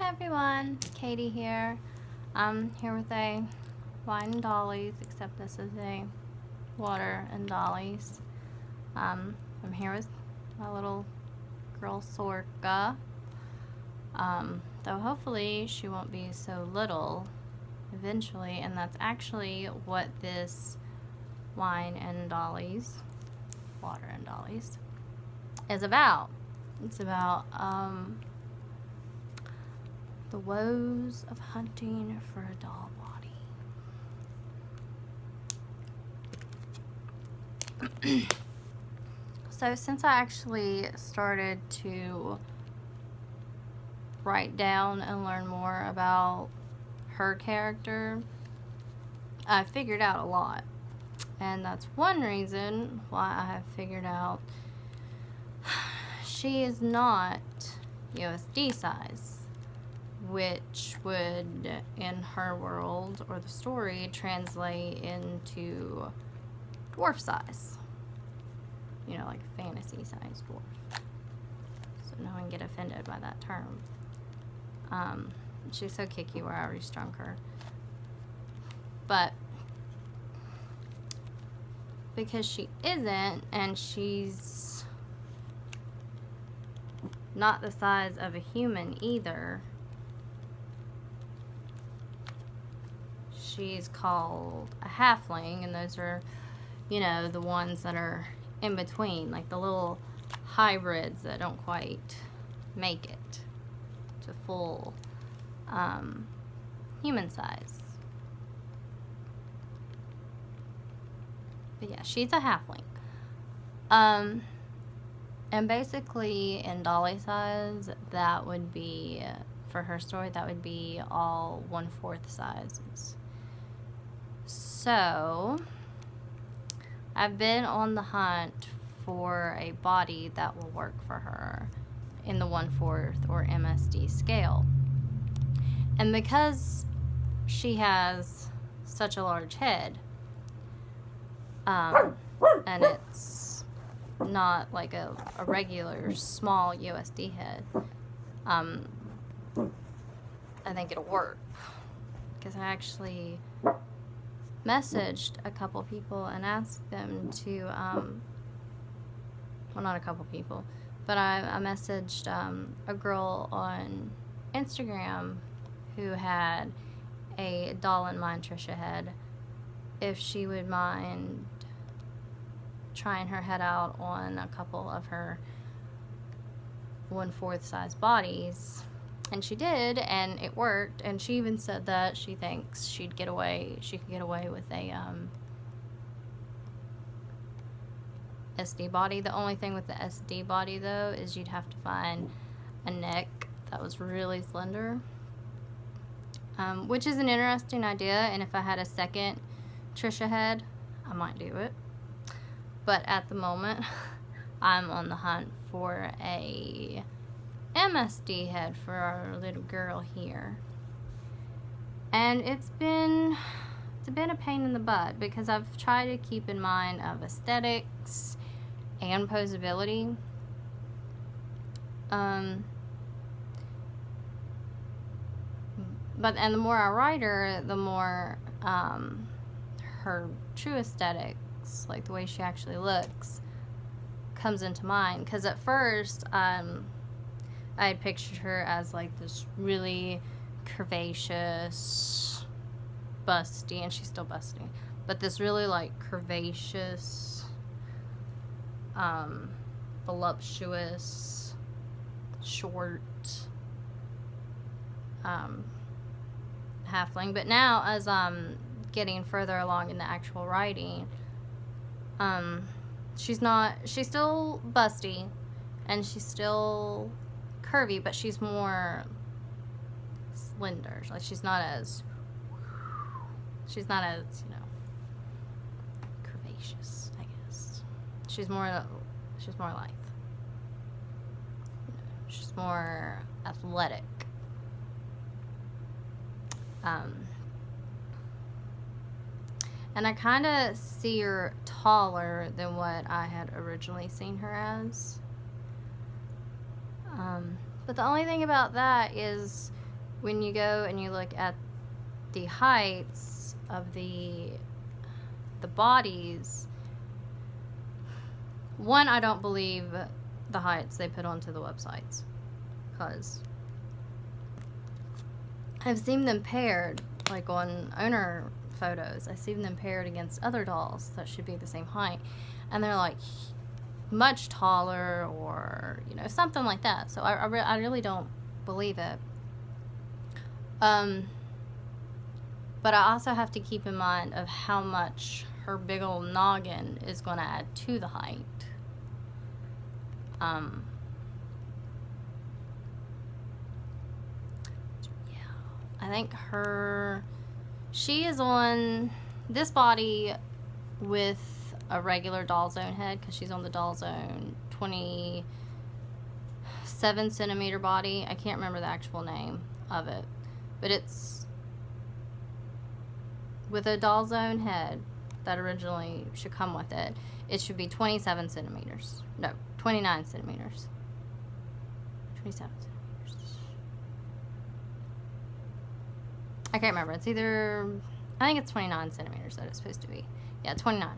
everyone, Katie here. I'm here with a wine and Dollies, except this is a water and Dollies. I'm here with my little girl Sorka. Though hopefully she won't be so little eventually, and that's actually what this wine and Dollies, water and Dollies, is about. It's about the woes of hunting for a doll body. So since I actually started to write down and learn more about her character, I figured out a lot. And that's one reason why I have figured out she is not USD size, which would, in her world or the story, translate into dwarf size. You know, like a fantasy size dwarf. So no one get offended by that term. She's so kicky where I already strung her. But because she isn't, and she's not the size of a human either, she's called a halfling, and those are, you know, the ones that are in between, like the little hybrids that don't quite make it to full human size. But yeah, she's a halfling. And basically in dolly size, that would be, for her story, that would be all 1/4 sizes. So I've been on the hunt for a body that will work for her in the 1/4 or MSD scale. And because she has such a large head, and it's not like a regular small USD head, I think it'll work. Because I actually messaged a couple people and asked them to, well, not a couple people, but I messaged a girl on Instagram who had a doll in mind, Trisha head, if she would mind trying her head out on a couple of her 1/4 size bodies. And she did, and it worked. And she even said that she thinks she could get away with a SD body. The only thing with the SD body, though, is you'd have to find a neck that was really slender, which is an interesting idea. And if I had a second Trisha head, I might do it. But at the moment, I'm on the hunt for a MSD head for our little girl here. And it's been a pain in the butt, because I've tried to keep in mind of aesthetics and posability. But the more I write her, the more her true aesthetics, like the way she actually looks, comes into mind. Because at first, I had pictured her as like this really curvaceous, busty, and she's still busty, but this really like curvaceous, voluptuous, short halfling. But now, as I'm getting further along in the actual writing, she's still busty and she's still curvy, but she's more slender. Like she's not as you know, curvaceous, I guess. She's more lithe. She's more athletic. And I kind of see her taller than what I had originally seen her as. But the only thing about that is when you go and you look at the heights of the bodies, one, I don't believe the heights they put onto the websites, because I've seen them paired, like on owner photos. I've seen them paired against other dolls that should be the same height, and they're like much taller, or you know, something like that. So I really don't believe it. But I also have to keep in mind of how much her big old noggin is going to add to the height. Yeah, I think she is on this body with a regular doll zone head, because she's on the doll zone 27 centimeter body. I can't remember the actual name of it, but it's with a doll zone head that originally should come with it. It should be 27 centimeters. No, 29 centimeters. 27 centimeters. I can't remember. It's either, I think it's 29 centimeters that it's supposed to be. Yeah, 29.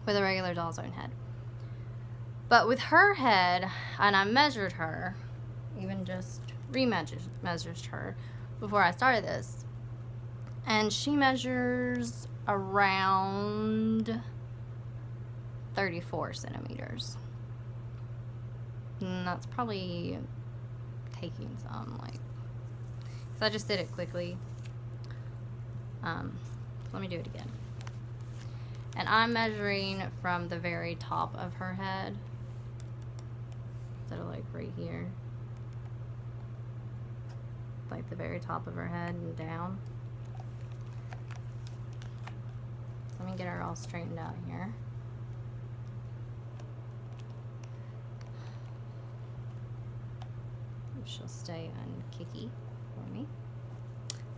With a regular doll zone head. But with her head, and I measured her, even just measured her before I started this, and she measures around 34 centimeters. And that's probably taking some, like, because I just did it quickly. Let me do it again. And I'm measuring from the very top of her head. So like right here. Like the very top of her head and down. Let me get her all straightened out here. She'll stay unkicky for me.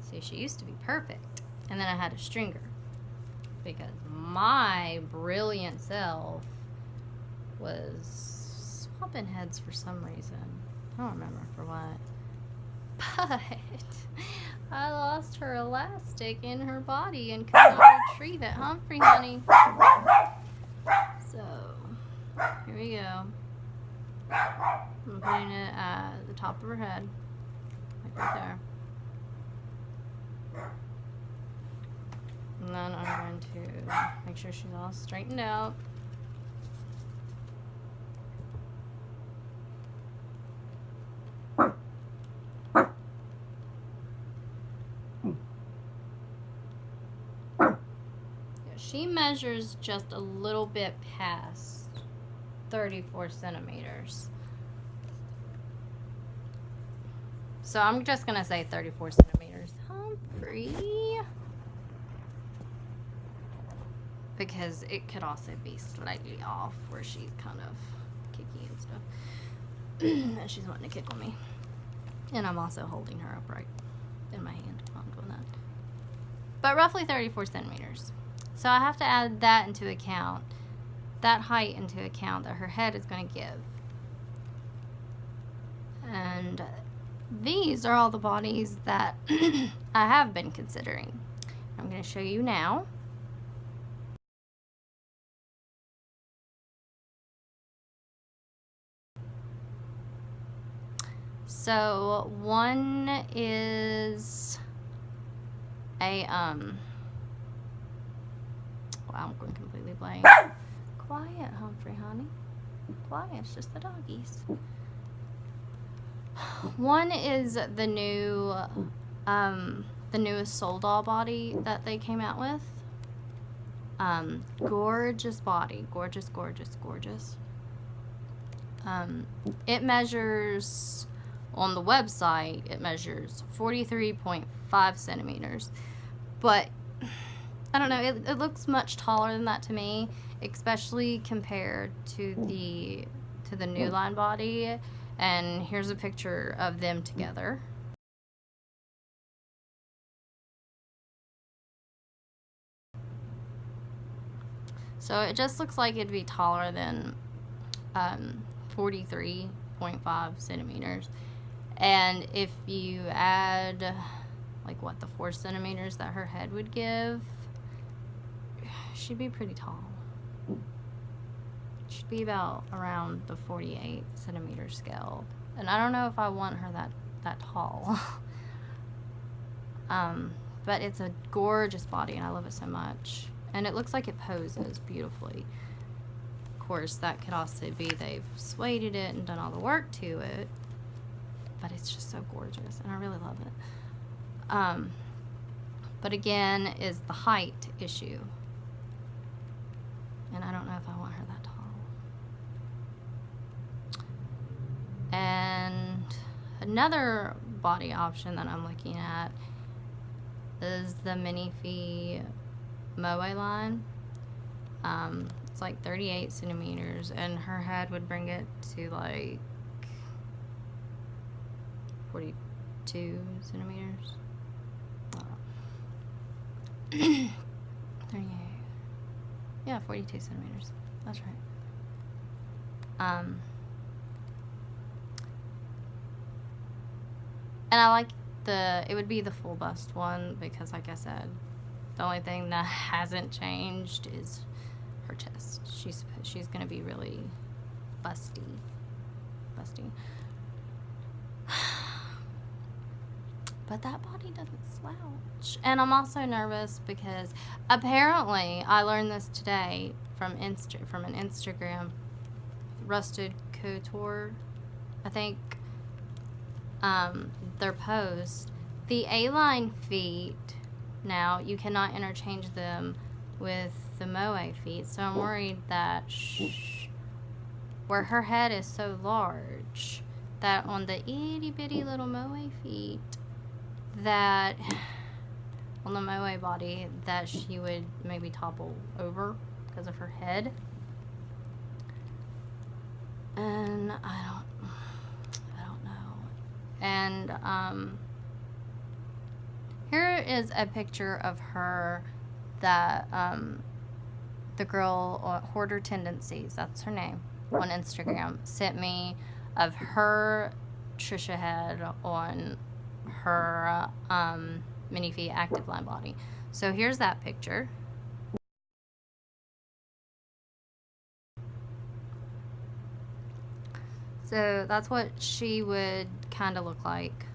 See, she used to be perfect. And then I had to string her, because my brilliant self was swapping heads for some reason. I don't remember for what. But I lost her elastic in her body and could not retrieve it. Humphrey, honey. So, here we go. I'm putting it at the top of her head. Like right there. And then I'm going to make sure she's all straightened out. She measures just a little bit past 34 centimeters. So I'm just going to say 34 centimeters. Humphrey. Because it could also be slightly off where she's kind of kicky and stuff. And she's wanting to kick on me. And I'm also holding her upright in my hand while I'm doing that. But roughly 34 centimeters. So I have to add that into account, that height into account that her head is going to give. And these are all the bodies that I have been considering. I'm going to show you now. So one is a wow, I'm going completely blank. Quiet, Humphrey, honey. Quiet, it's just the doggies. One is the newest Soul Doll body that they came out with. Gorgeous body, gorgeous, gorgeous, gorgeous. It measures, on the website, it measures 43.5 centimeters. But I don't know, it looks much taller than that to me, especially compared to the new line body. And here's a picture of them together. So it just looks like it'd be taller than 43.5 centimeters. And if you add, like, what, the 4 centimeters that her head would give, she'd be pretty tall. She'd be about around the 48 centimeter scale. And I don't know if I want her that tall. But it's a gorgeous body, and I love it so much. And it looks like it poses beautifully. Of course, that could also be they've sueded it and done all the work to it. But it's just so gorgeous, and I really love it. But again, is the height issue. And I don't know if I want her that tall. And another body option that I'm looking at is the Minifee Moe line. It's like 38 centimeters, and her head would bring it to like 42 centimeters. 38. Yeah, 42 centimeters. That's right. And I like it would be the full bust one because, like I said, the only thing that hasn't changed is her chest. She's gonna be really busty. But that body doesn't slouch. And I'm also nervous because apparently I learned this today from an Instagram, Rusted Couture, I think. Their post, the A-line feet, now you cannot interchange them with the Moe feet, so I'm worried that where her head is so large, that on the itty bitty little Moe feet, that on the Moe body, that she would maybe topple over because of her head. And I don't know. And here is a picture of her that the girl, Hoarder Tendencies, that's her name, on Instagram, sent me of her Trisha head on her Minifee Active Line body. So here's that picture. So that's what she would kind of look like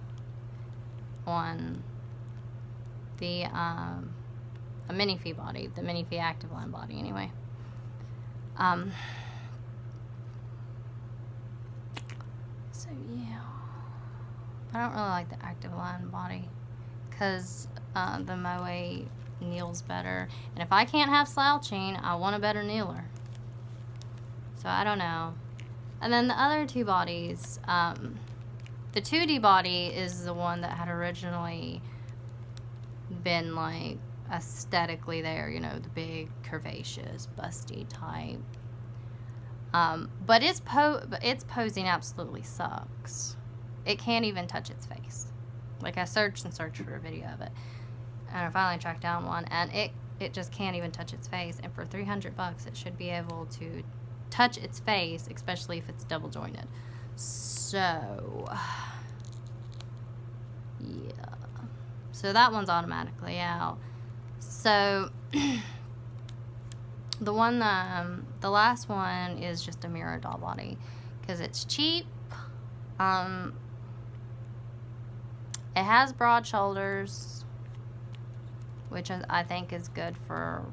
on the a Minifee body, the Minifee Active Line body anyway. So yeah, I don't really like the Active Line body because the Moe kneels better, and if I can't have slouching, I want a better kneeler. So I don't know. And then the other two bodies, the 2D body is the one that had originally been like aesthetically there, you know, the big curvaceous busty type. But its posing absolutely sucks. It can't even touch its face. Like I searched for a video of it, and I finally tracked down one, and it just can't even touch its face. And for $300, it should be able to touch its face, especially if it's double jointed. So yeah, so that one's automatically out. So the one the last one is just a mirror doll body because it's cheap. It has broad shoulders, which I think is good for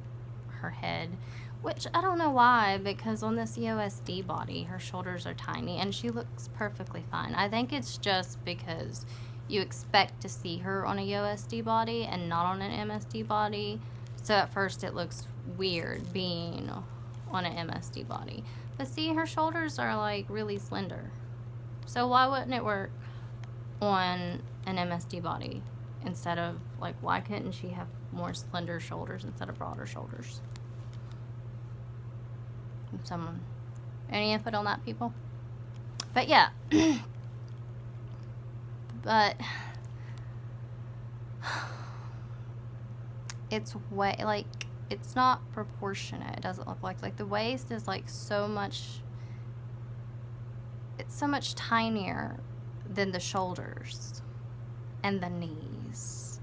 her head. Which, I don't know why, because on this EOSD body, her shoulders are tiny, and she looks perfectly fine. I think it's just because you expect to see her on a EOSD body and not on an MSD body. So at first it looks weird being on an MSD body. But see, her shoulders are, like, really slender. So why wouldn't it work on an MSD body instead of, like, why couldn't she have more slender shoulders instead of broader shoulders? Someone, any input on that, people? But yeah, but it's it's not proportionate. It doesn't look like the waist is like so much, it's so much tinier than the shoulders and the knees.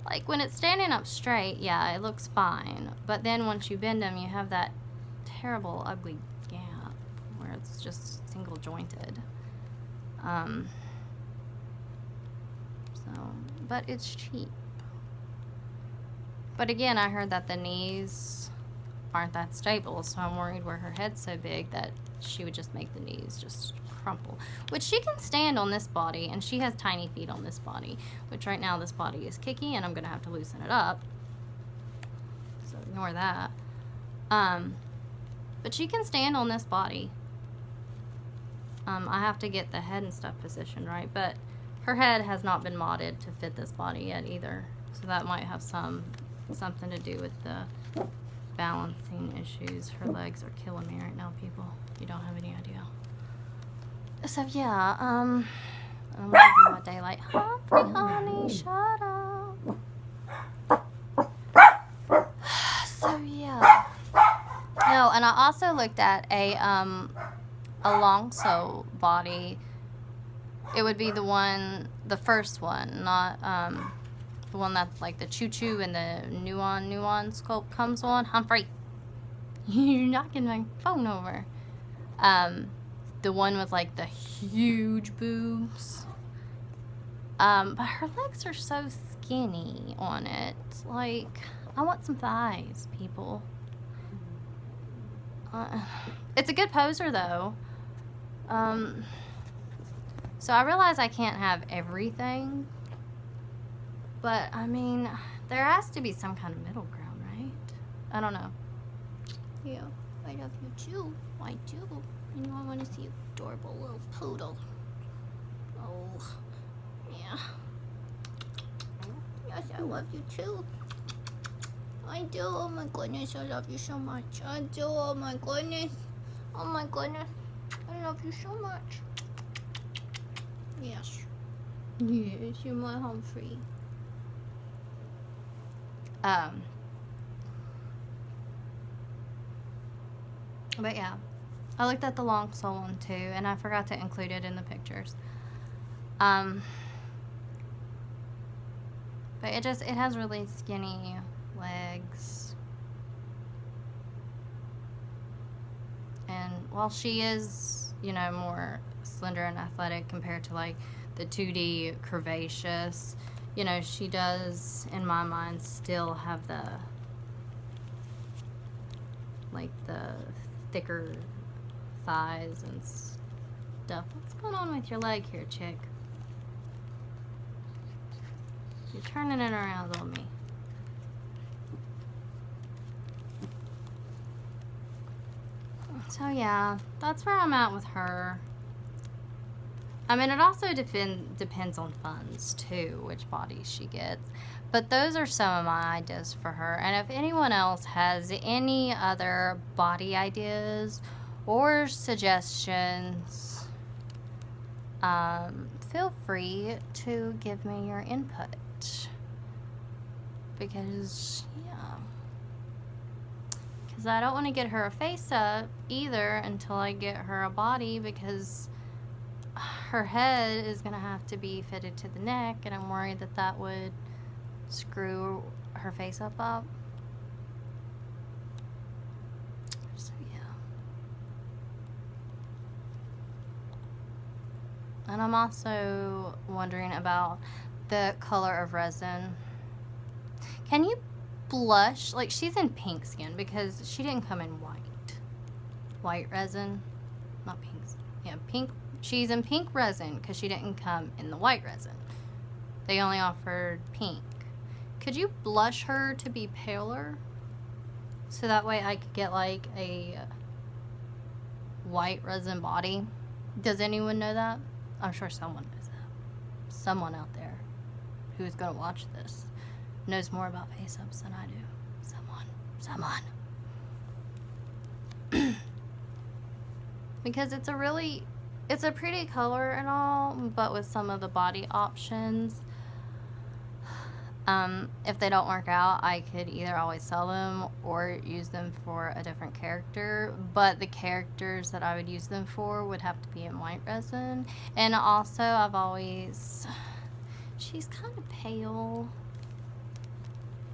Like, when it's standing up straight, yeah, it looks fine. But then once you bend them, you have that terrible, ugly gap where it's just single jointed. But it's cheap. But again, I heard that the knees aren't that stable, so I'm worried where her head's so big that she would just make the knees just crumple. Which she can stand on this body, and she has tiny feet on this body, which right now this body is kicky, and I'm going to have to loosen it up. So ignore that. But she can stand on this body. I have to get the head and stuff positioned right, but her head has not been modded to fit this body yet either. So that might have something to do with the balancing issues. Her legs are killing me right now, people. You don't have any idea. So yeah, I'm losing my daylight. Humphrey, honey, shut up. So yeah. No, and I also looked at a long sole body. It would be the first one, not the one that like the choo-choo and the nuon sculpt comes on. Humphrey, you're knocking my phone over. The one with like the huge boobs. But her legs are so skinny on it. Like, I want some thighs, people. It's a good poser though. So I realize I can't have everything, but I mean, there has to be some kind of middle ground, right? I don't know. Yeah, I love you too. I do. You know, I want to see you adorable little poodle. Oh, yeah. Yes, I love you too. I do. Oh my goodness, I love you so much. I do. Oh my goodness. Oh my goodness. I love you so much. Yes. Yes, you're my Humphrey. But yeah, I looked at the long sole one too, and I forgot to include it in the pictures. But it has really skinny legs. And while she is, you know, more slender and athletic compared to like the 2D curvaceous, you know, she does, in my mind, still have the thicker thighs and stuff. What's going on with your leg here, chick? You're turning it around on me. So yeah, that's where I'm at with her. I mean, it also depends on funds too, which bodies she gets. But those are some of my ideas for her. And if anyone else has any other body ideas or suggestions, feel free to give me your input. Because, yeah. Because I don't want to get her a face up either until I get her a body, because her head is going to have to be fitted to the neck, and I'm worried that that would screw her face up. So yeah. And I'm also wondering about the color of resin. Can you blush? Like, she's in pink skin because she didn't come in white resin, not pink. Yeah, pink. She's in pink resin because she didn't come in the white resin. They only offered pink. Could you blush her to be paler? So that way I could get like a white resin body. Does anyone know that? I'm sure someone knows that. Someone out there who's going to watch this knows more about face-ups than I do. Someone. Because it's a pretty color and all, but with some of the body options, If they don't work out, I could either always sell them or use them for a different character, but the characters that I would use them for would have to be in white resin. And also, she's kind of pale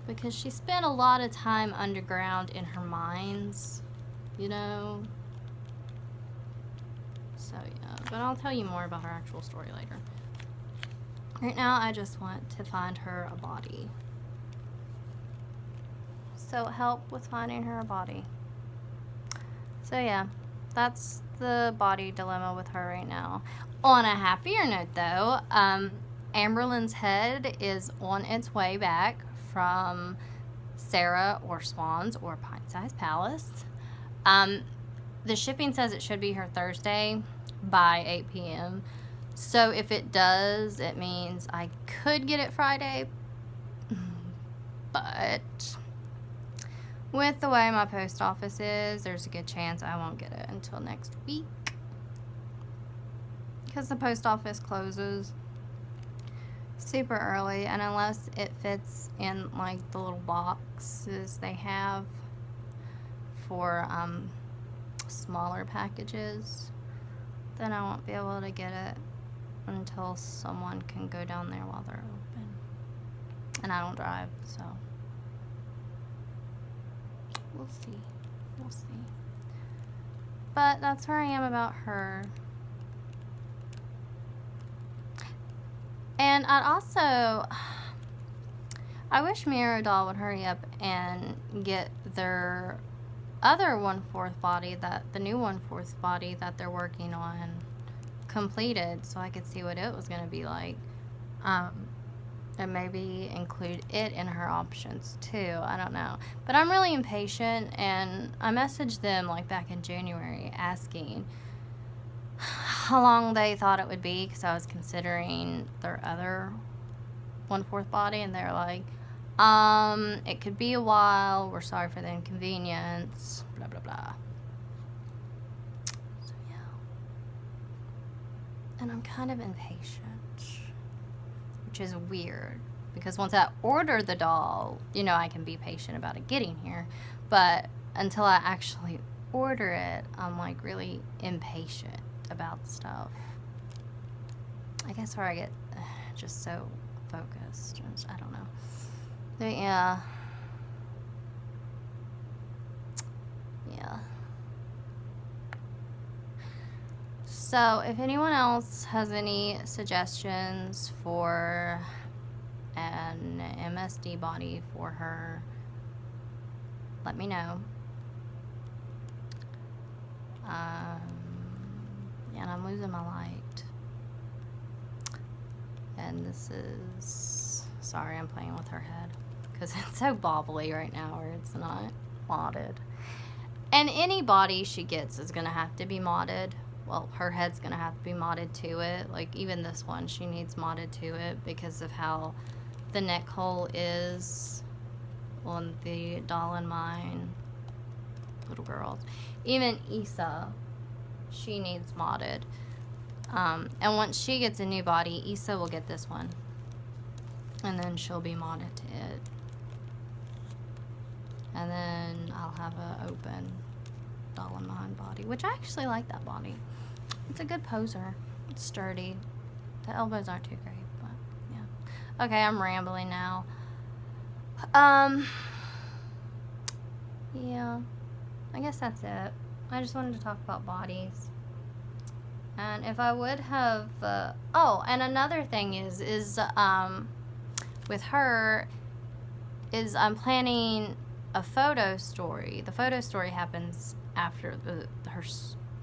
because she spent a lot of time underground in her mines, you know? So, yeah, but I'll tell you more about her actual story later. Right now, I just want to find her a body. So, help with finding her a body. So, yeah, that's the body dilemma with her right now. On a happier note, though, Amberlynn's head is on its way back from Sarah or Swans or Pint Size Palace. The shipping says it should be here Thursday by 8 p.m. So if it does, it means I could get it Friday. But with the way my post office is, there's a good chance I won't get it until next week. Because the post office closes super early, and unless it fits in like the little boxes they have for smaller packages, then I won't be able to get it until someone can go down there while they're open. And I don't drive, so we'll see. We'll see. But that's where I am about her. And I wish Mirror Doll would hurry up and get their other 1/4 body, the new 1/4 body that they're working on, completed, so I could see what it was going to be like. And maybe include it in her options too. I don't know. But I'm really impatient, and I messaged them like back in January asking how long they thought it would be, because I was considering their other 1/4 body, and they're like, it could be a while, we're sorry for the inconvenience, blah blah blah. So yeah. And I'm kind of impatient, which is weird, because once I order the doll, you know, I can be patient about it getting here, but until I actually order it, I'm like really impatient about stuff. I guess where I get just so focused, I don't know. But yeah. So if anyone else has any suggestions for an MSD body for her, let me know. And I'm losing my light. And this is... Sorry, I'm playing with her head, because it's so bobbly right now, or it's not modded. And any body she gets is going to have to be modded. Well, her head's going to have to be modded to it. Like, even this one, she needs modded to it because of how the neck hole is on the doll in mine. Little girls. Even Issa, she needs modded. And once she gets a new body, Issa will get this one. And then she'll be modded to it. And then I'll have a open doll in mine body, which I actually like that body. It's a good poser. It's sturdy. The elbows aren't too great, but yeah. Okay, I'm rambling now. Yeah. I guess that's it. I just wanted to talk about bodies. And if I would have, oh, and another thing is with her, is I'm planning a photo story. The photo story happens after the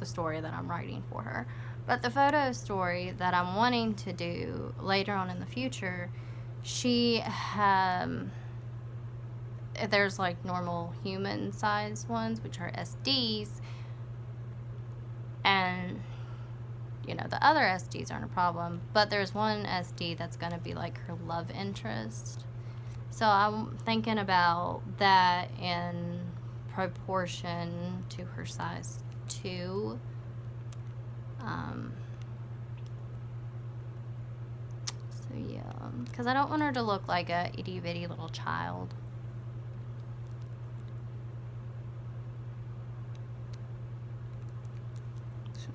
story that I'm writing for her. But the photo story that I'm wanting to do later on in the future, there's like normal human size ones, which are SDs, and you know, the other SDs aren't a problem, but there's one SD that's going to be like her love interest. So I'm thinking about that in proportion to her size 2. So yeah. Because I don't want her to look like a itty bitty little child. So,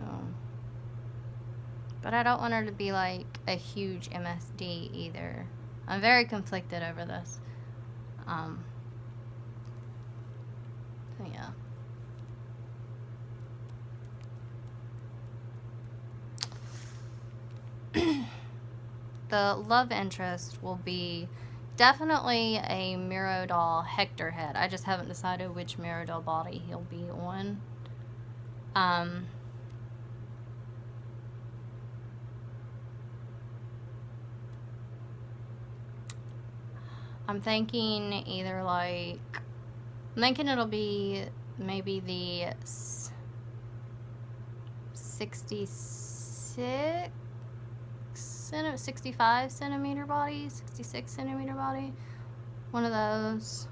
but I don't want her to be like a huge MSD either. I'm very conflicted over this. So yeah. The love interest will be definitely a Miro doll Hector head. I just haven't decided which Miro doll body he'll be on. I'm thinking either like, I'm thinking it'll be maybe the 65 centimeter body, 66 centimeter body, one of those,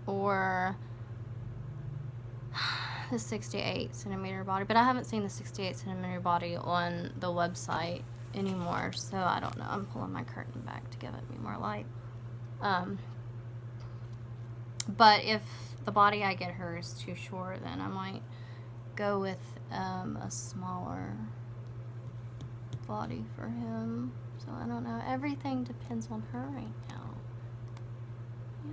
or the 68 centimeter body, but I haven't seen the 68 centimeter body on the website anymore, so I don't know. I'm pulling my curtain back to give it me more light. But if the body I get her is too short, then I might go with a smaller body for him. So I don't know. Everything depends on her right now. Yeah.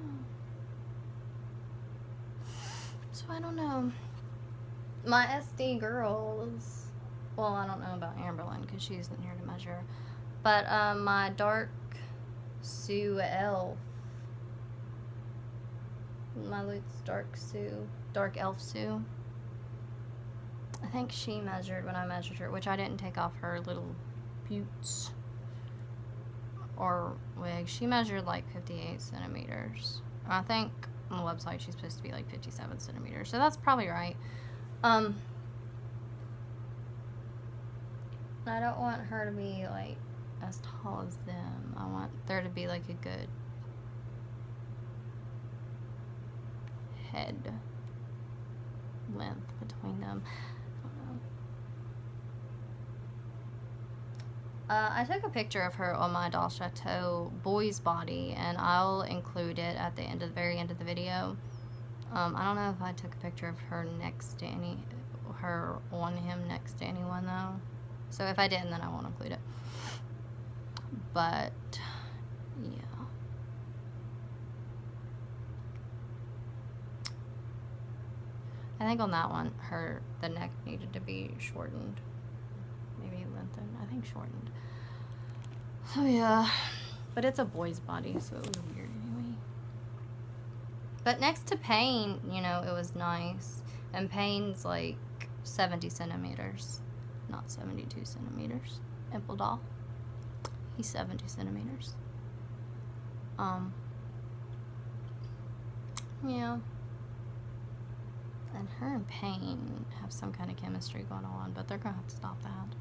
So I don't know. My SD girls, well, I don't know about Amberlyn because she isn't here to measure, but my dark Sue elf, my Luke's dark elf Sue, I think she measured when I measured her, which I didn't take off her little boots or wig. She measured like 58 centimeters. I think on the website she's supposed to be like 57 centimeters, so that's probably right. I don't want her to be like as tall as them. I want there to be like a good head length between them. I took a picture of her on my Doll Chateau boy's body, and I'll include it at the very end of the video. I don't know if I took a picture of her next to her on him next to anyone though. So if I didn't, then I won't include it. But yeah. I think on that one, the neck needed to be shortened. Maybe lengthened. I think shortened. So yeah. But it's a boy's body, so it was weird anyway. But next to Payne, you know, it was nice. And Payne's like 70 centimeters. Not 72 centimeters. Imple doll. He's 70 centimeters. Yeah. And her and Payne have some kind of chemistry going on, but they're gonna have to stop that.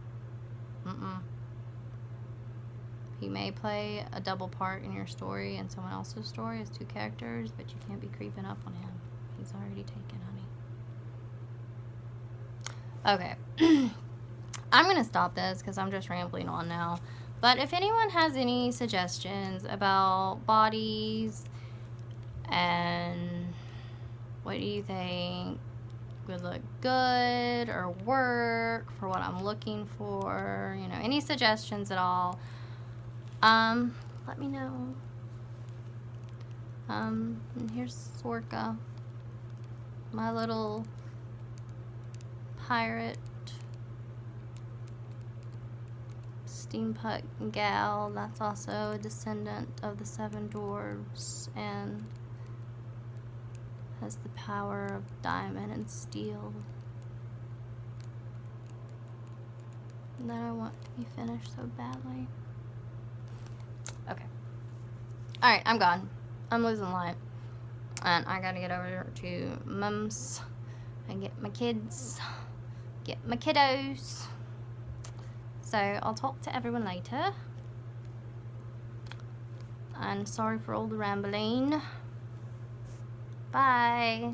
He may play a double part in your story and someone else's story as two characters, but you can't be creeping up on him. He's already taken, honey. Okay. I'm gonna stop this because I'm just rambling on now. But if anyone has any suggestions about bodies and what do you think would look good or work for what I'm looking for, you know, any suggestions at all, let me know. And here's Sorka, my little pirate steampunk gal that's also a descendant of the 7 dwarves and has the power of diamond and steel that I want to be finished so badly. Okay. Alright, I'm gone. I'm losing light. And I gotta get over to Mum's and get my kids, get my kiddos. So I'll talk to everyone later. And sorry for all the rambling. Bye.